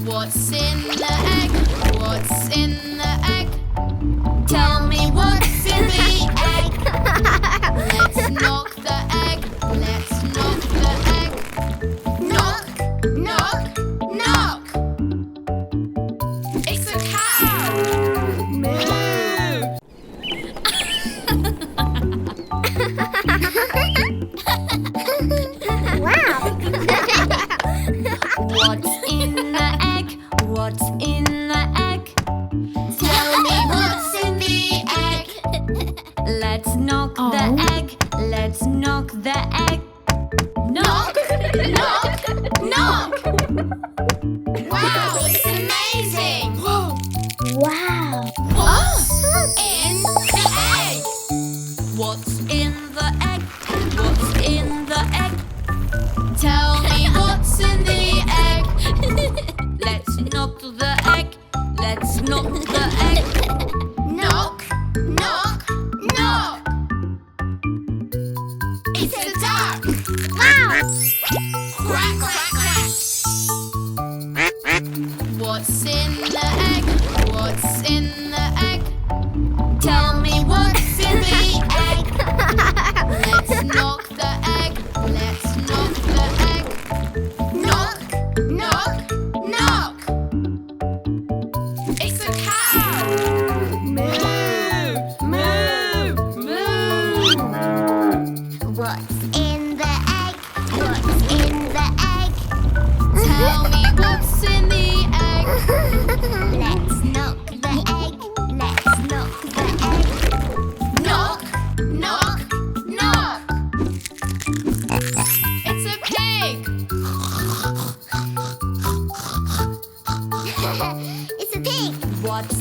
What's in the egg? What's in the egg? Tell me what's in the egg. Let's knock the egg. Let's knock the egg. Knock, knock, knock. It's a cow. Moo. Wow. What's in the egg? What's in the egg? Tell me what's in the egg. Let's knock the egg. Let's knock the egg. Knock, knock, knock. Wow, it's amazing. Wow. What's in the egg? What's in the egg? What's in the egg? Tell me what's in the egg. Let's knock the egg. Let's knock the egg. Knock, knock, knock. It's a duck. Wow. Quack, quack, quack. What's in the egg? What's in the egg? Tell me what's in the egg. Let's knock the egg. Let's knock the egg. Knock, knock, knock. It's a cow. Moo, moo, moo. What's in the egg? What's in the egg? Tell me what's in the egg. Let's knock the egg. Let's knock the egg. Knock, knock, knock. It's a pig. It's a pig. What's